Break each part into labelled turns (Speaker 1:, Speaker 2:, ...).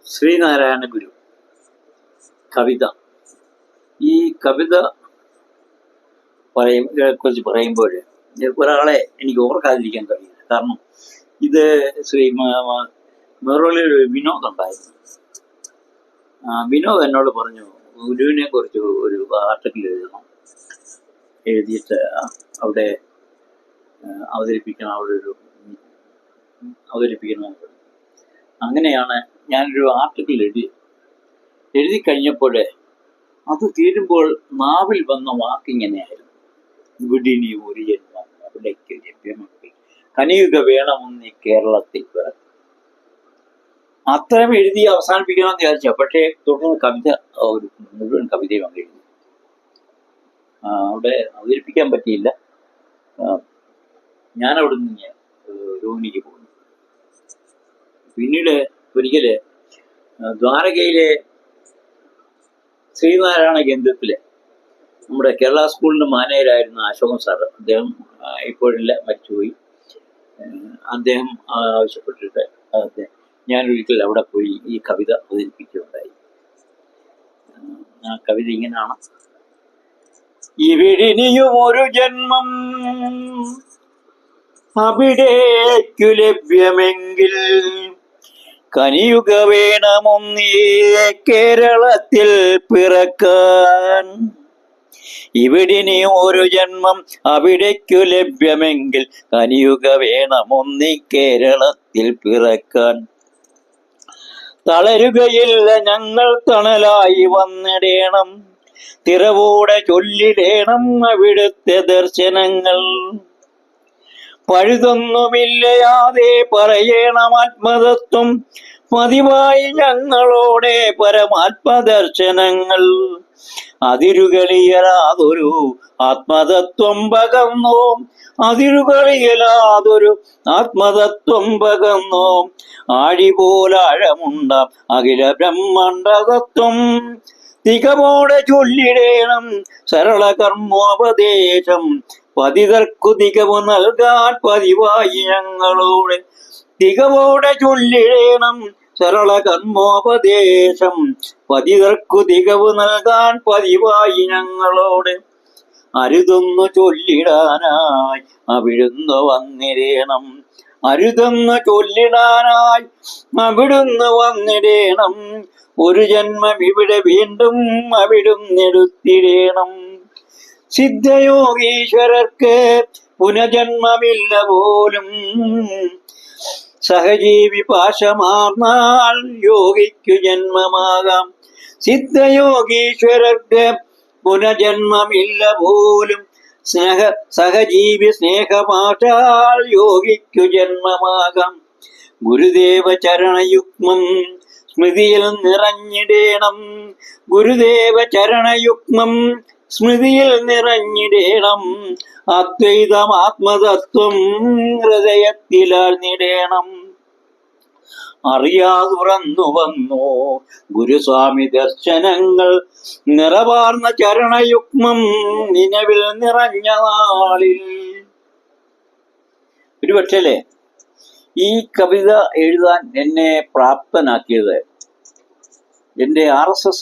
Speaker 1: ശ്രീനാരായണ ഗുരു കവിത. ഈ കവിത കുറിച്ച് പറയുമ്പോൾ ഒരാളെ എനിക്ക് ഓർക്കാതിരിക്കാൻ കഴിയില്ല. കാരണം ഇത് മെറോളിൽ വിനോദ് ഉണ്ടായിരുന്നു. വിനോദ് എന്നോട് പറഞ്ഞു, ഗുരുവിനെ കുറിച്ച് ഒരു ആർട്ടിക്കിൾ എഴുതണം, എഴുതിയിട്ട് അവിടെ അവതരിപ്പിക്കണം. അങ്ങനെയാണ് ഞാനൊരു ആർട്ടിക്കിൾ എഴുതി കഴിഞ്ഞപ്പോൾ അത് തീരുമ്പോൾ നാവിൽ വന്ന വാക്കിങ്ങനെയായിരുന്നു: ഇവിടിനി ഒരു ജന്മം അവിടേക്ക് ലഭ്യമെങ്കിൽ കനിയുക വേണമെന്ന് കേരളത്തിൽ പിറക്കും. അത്രയും എഴുതി അവസാനിപ്പിക്കണമെന്ന് വിചാരിച്ച, പക്ഷേ തുടർന്ന് കവിത ഒരു മുഴുവൻ കവിതയും അങ്ങ് എഴുതി. അവിടെ അവതരിപ്പിക്കാൻ പറ്റിയില്ല. ഞാനവിടെ നിന്ന് രോഹിണിക്ക് പോകുന്നു. പിന്നീട് ഒരിക്കല് ദ്വാരകയിലെ ശ്രീനാരായണ കേന്ദ്രത്തിലെ നമ്മുടെ കേരള സ്കൂളിന്റെ മാനേജരായിരുന്ന അശോകൻ സാറ്, അദ്ദേഹം ഇപ്പോഴില്ല, മരിച്ചുപോയി. അദ്ദേഹം ആവശ്യപ്പെട്ടിട്ട് ഞാനൊരിക്കൽ അവിടെ പോയി ഈ കവിത അവതരിപ്പിക്കുകയുണ്ടായി. ആ കവിത ഇങ്ങനെയാണ്: ഇവിടിനിയും ഒരു ജന്മം അവിടേക്കു ലഭ്യമെങ്കിൽ കനിയുക വേണമൊന്നേ കേരളത്തിൽ പിറക്കാൻ. ഇവിടിനി ഒരു ജന്മം അവിടേക്കു ലഭ്യമെങ്കിൽ കനിയുക വേണമൊന്നീ കേരളത്തിൽ പിറക്കാൻ. തളരുകയില്ല ഞങ്ങൾ തണലായി വന്നിടേണം, തിറവോടെ ചൊല്ലിടേണം അവിടുത്തെ ദർശനങ്ങൾ. പഴുതൊന്നുമില്ലയാതെ പറയണം ആത്മതത്വം, പതിവായി ഞങ്ങളോടെ പരമാത്മദർശനങ്ങൾ. അതിരുകളിയലാതൊരു ആത്മതത്വം പകർന്നോം, അതിരുകളിയലാതൊരു ആത്മതത്വം പകർന്നോം. ആഴിപോലാഴമുണ്ടാം അഖില ബ്രഹ്മാണ്ടതത്വം, തികവോടെ ചൊല്ലിടേണം സരള കർമ്മോപദേശം. പതിതർക്കു തികവ് നൽകാൻ പതിവായി ഞങ്ങളോട്, തികവോടെ ചൊല്ലിടേണം സരള കർമ്മോപദേശം. പതിതർക്കു തികവ് നൽകാൻ പതിവായി ഞങ്ങളോട്. അരുതൊന്നു ചൊല്ലിടാനായി അവിടുന്ന് വന്നിടേണം, അരുതൊന്നു ചൊല്ലിടാനായി അവിടുന്ന് വന്നിടേണം. ഒരു ജന്മം ഇവിടെ വീണ്ടും അവിടുന്ന് എടുത്തിടേണം. സിദ്ധയോഗീശ്വരർക്ക് പുനജന്മമില്ല പോലും, സഹജീവി പാശമാർന്നാൽ യോഗിക്കു ജന്മമാകാം. സിദ്ധയോഗീശ്വരർക്ക് പുനജന്മമില്ല പോലും, സഹജീവി സ്നേഹപാശാൽ യോഗിക്കു ജന്മമാകാം. ഗുരുദേവ ചരണയുഗ്മം സ്മൃതിയിൽ നിറഞ്ഞിടേണം, ഗുരുദേവ ചരണയുഗ്മം സ്മൃതിയിൽ നിറഞ്ഞിടേണം. അദ്വൈതം ആത്മതത്വം ഹൃദയത്തിലാഴ്ന്നിടേണം. അറിയാതുറന്നു വന്നു ഗുരുസ്വാമി ദർശനങ്ങൾ, നിറവാർന്ന ചരണയുഗ്മം നിലവിൽ നിറഞ്ഞ നാളിൽ. ഒരുപക്ഷേ ഈ കവിത എഴുതാൻ എന്നെ പ്രാപ്തനാക്കിയത് എൻ്റെ RSS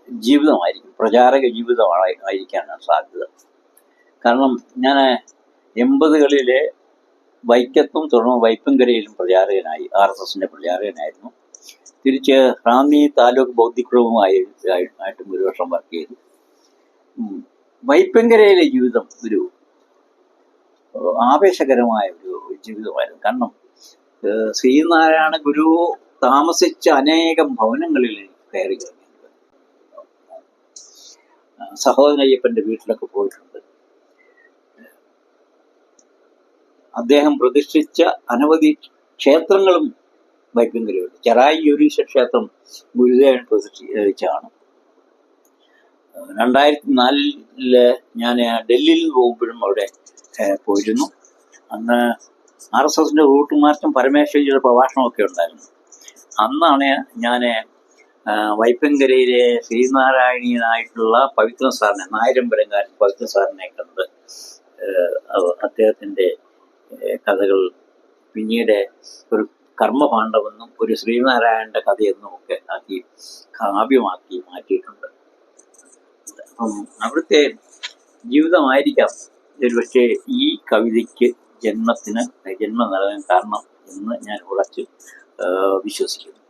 Speaker 1: ജീവിതമായിരിക്കും, പ്രചാരക ജീവിതമായിരിക്കാനാണ് സാധ്യത. കാരണം ഞാൻ 80കളിലെ വൈക്കത്തും തുടർന്ന് വൈപ്പങ്കരയിലും പ്രചാരകനായി, RSSന്റെ പ്രചാരകനായിരുന്നു. തിരിച്ച് റാന്നി താലൂക്ക് ബൗദ്ധികവുമായിട്ടും ഒരു വർഷം വർക്ക് ചെയ്തു. വൈപ്പങ്കരയിലെ ജീവിതം ഒരു ആവേശകരമായ ഒരു ജീവിതമായിരുന്നു. കാരണം ശ്രീനാരായണ ഗുരു താമസിച്ച അനേകം ഭവനങ്ങളിൽ കയറി കഴിഞ്ഞു. സഹോദരൻ അയ്യപ്പന്റെ വീട്ടിലൊക്കെ പോയിട്ടുണ്ട്. അദ്ദേഹം പ്രതിഷ്ഠിച്ച അനവധി ക്ഷേത്രങ്ങളും വൈപ്പങ്കരയുണ്ട്. ചെറായി യൂരീശ ക്ഷേത്രം ഗുരുദേവൻ പ്രതിഷ്ഠിച്ചാണ്. 2004 ഞാൻ ഡൽഹിയിൽ പോകുമ്പോഴും അവിടെ പോയിരുന്നു. അന്ന് RSSന്റെ റൂട്ട് മാർച്ചും പരമേശ്വരിയുടെ പ്രഭാഷണമൊക്കെ ഉണ്ടായിരുന്നു. അന്നാണ് ഞാൻ വൈപ്പങ്കരയിലെ ശ്രീനാരായണീയനായിട്ടുള്ള പവിത്രൻ സാറിനെ, നായരമ്പലങ്കാരൻ പവിത്രൻ സാറിനെ കണ്ട് അദ്ദേഹത്തിൻ്റെ കഥകൾ പിന്നീട് ഒരു കർമ്മഭാണ്ഡമെന്നും ഒരു ശ്രീനാരായണന്റെ കഥയെന്നും ഒക്കെ ആക്കി കാവ്യമാക്കി മാറ്റിയിട്ടുണ്ട്. അപ്പം അവിടുത്തെ ജീവിതമായിരിക്കാം ഒരുപക്ഷെ ഈ കവിതയ്ക്ക് ജന്മം നൽകാൻ കാരണം എന്ന് ഞാൻ ഉറച്ച് വിശ്വസിക്കുന്നു.